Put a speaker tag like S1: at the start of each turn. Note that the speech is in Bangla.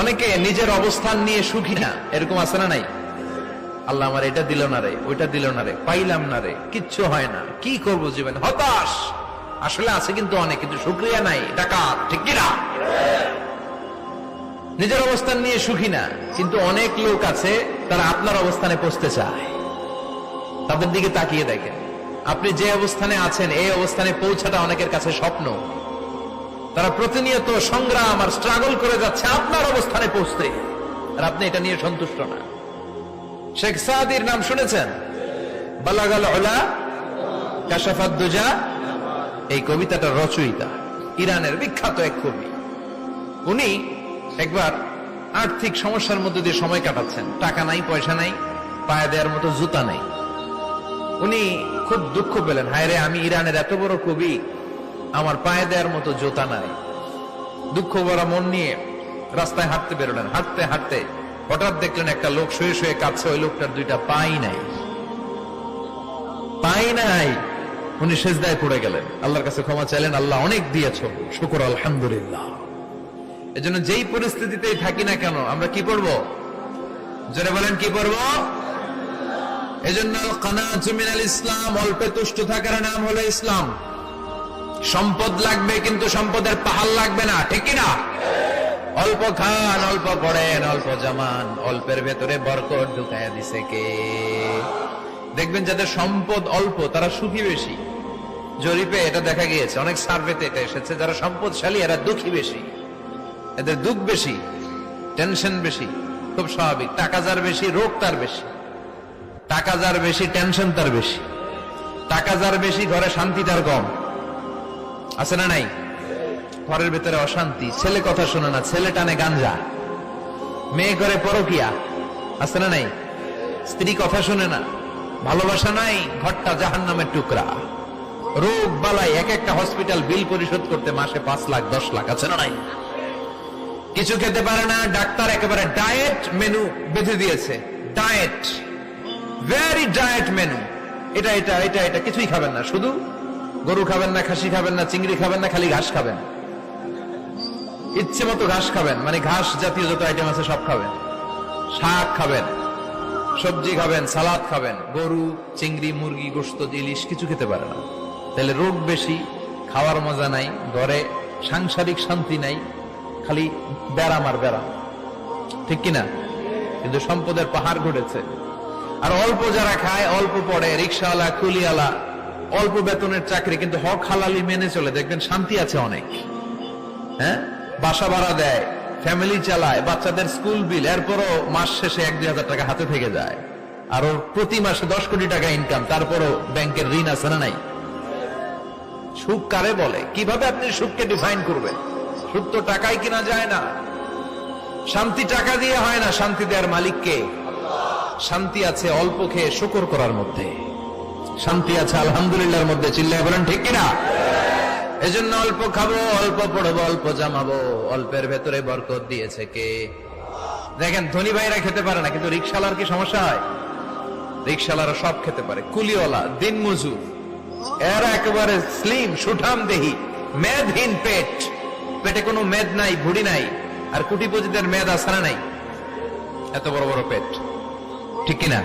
S1: অনেকে নিজের অবস্থান নিয়ে সুখী না, এরকম আছে না নাই? আল্লাহ আমার এটা দিল না রে, ওইটা দিল না রে, পাইলাম না রে, কিচ্ছু হয় না, কি করব জীবনে, হতাশ। আসলে আছে কিন্তু অনেক, কিন্তু শুকরিয়া নাই, ডাকাত, ঠিক কিনা? নিজের অবস্থান নিয়ে সুখী না, কিন্তু অনেক লোক আছে তারা আপনার অবস্থানে পৌঁছতে চায়। তাদের দিকে তাকিয়ে দেখেন, আপনি যে অবস্থানে আছেন এই অবস্থানে পৌঁছাটা অনেকের কাছে স্বপ্ন। তারা প্রতিনিয়ত সংগ্রাম আর স্ট্রাগল করে যাচ্ছে আপনার অবস্থানে পৌঁছতে, আর আপনি এটা নিয়ে সন্তুষ্ট না। শেখ সাদির নাম শুনেছেন? বালাগাল উলা কাশাফাত দুজা, এই কবিতাটার রচয়িতা ইরানের বিখ্যাত এক কবি। উনি একবার আর্থিক সমস্যার মধ্যে দিয়ে সময় কাটাচ্ছেন, টাকা নাই, পয়সা নাই, পায়ে দেওয়ার মতো জুতা নাই। উনি খুব দুঃখ পেলেন, হায় রে, আমি ইরানের এত বড় কবি, আমার পায়ে দেওয়ার মতো জুতা নাই। দুঃখ ভরা মন নিয়ে রাস্তায় হাঁটতে বেরোলেন। হাঁটতে হাঁটতে হঠাৎ দেখলেন একটা লোক শুয়ে শুয়ে কাঁদছে, ওই লোকটার দুইটা পাই নাই, পাই নাই। উনি সেজদায় পড়ে গেলেন, আল্লাহর কাছে ক্ষমা চাইলেন, আল্লাহ অনেক দিয়েছ, শুকর আলহামদুলিল্লাহ। এজন্য যেই পরিস্থিতিতেই থাকি না কেন আমরা কি পড়বো? জোরে বলেন, কি পড়বো? এজন্য কানাতু মিনাল ইসলাম, অল্পে তুষ্ট থাকার নাম হলো ইসলাম। সম্পদ লাগবে কিন্তু সম্পদের পাহাড় লাগবে না, ঠিক কিনা? অল্প খান, অল্প পড়েন, অল্প জামান, অল্পের ভেতরে বরকত ঢুকাইয়া দিছে কে? দেখবেন যাদের সম্পদ অল্প তারা সুখী বেশি। জরিপে এটা দেখা গিয়েছে, অনেক সার্ভেতে এটা এসেছে, যারা সম্পদশালী এরা দুঃখী বেশি, এদের দুঃখ বেশি, টেনশন বেশি। খুব স্বাভাবিক, টাকা যার বেশি রোগ তার বেশি, টাকা যার বেশি টেনশন তার বেশি, টাকা যার বেশি ঘরে শান্তি তার কম। আছে না নাই? ঘরের ভেতরে অশান্তি, ছেলে কথা শোনে না, ছেলে টানে গাঞ্জা, মেয়ে করে পরকিয়া। আছে না নাই? স্ত্রী কথা শোনে না, ভালোবাসা নাই, ঘরটা জাহান্নামের টুকরা। রোগ বালাই, এক একটা হসপিটাল বিল পরিশোধ করতে মাসে 5 লাখ 10 লাখ। আছে না নাই? কিছু খেতে পারে না, ডাক্তার একেবারে ডায়েট মেনু বেঁধে দিয়েছে। ডায়েট, ভেরি ডায়েট মেনু, এটা এটা এটা এটা কিছুই খাবেন না, শুধু গরু খাবেন না, খাসি খাবেন না, চিংড়ি খাবেন না, খালি ঘাস খাবেন। ইচ্ছে মতো ঘাস খাবেন, মানে ঘাস জাতীয় যত আইটেম আছে সব খাবেন। শাক খাবেন, সবজি খাবেন, সালাদ খাবেন। গরু, চিংড়ি, মুরগি, গোশত, ইলিশ কিছু খেতে পারে না। তাহলে রোগ বেশি, খাওয়ার মজা নাই, ঘরে সাংসারিক শান্তি নাই, খালি ব্যারাম আর ব্যারাম, ঠিক কিনা? কিন্তু সম্পদের পাহাড় ঘটেছে। আর অল্প যারা খায়, অল্প পড়ে, রিক্সাওয়ালা, কুলিওয়ালা, অল্প বেতনের চাকরি, কিন্তু হক হালালি মেনে চলে, দেখবেন শান্তি আছে অনেক। হ্যাঁ, বাসা ভাড়া দেয়, ফ্যামিলি চালায়, বাচ্চাদের স্কুল বিল, এরপরও মাস শেষে 1-2 হাজার টাকা হাতে থেকে যায়। আর ওর প্রতি মাসে 10 কোটি টাকা ইনকাম, তারপরও ব্যাংকের ঋণ আছে না নাই? সুখ কারে বলে? কিভাবে আপনি সুখকে ডিফাইন করবেন? সুখ তো টাকায় কিনা যায় না, শান্তি টাকা দিয়ে হয় না, শান্তি দেওয়ার মালিককে। শান্তি আছে অল্প খেয়ে শুকর করার মধ্যে, শান্তি আছে আলহামদুলিল্লাহর মধ্যে। চিল্লায় বলেন, ঠিক কিনা? এজন্য অল্প খাবো, অল্প পড়বো, অল্প জামাবো, অল্পের ভেতরে বরকত দিয়েছে কে? দেখেন, ধনী ভাইরা খেতে পারে না, কিন্তু রিক্সাওয়ালার কি সমস্যা হয়? রিক্সাওয়ালারা সব খেতে পারে। কুলিওয়ালা, দিন মজুর, এরা একেবারে স্লিম, সুঠাম দেহি, মেদহীন পেট, পেটে কোনো মেদ নাই, ভুড়ি নাই। আর কোটিপতিদের মেদ আসারা নাই, এত বড় বড় পেট, ঠিক কিনা?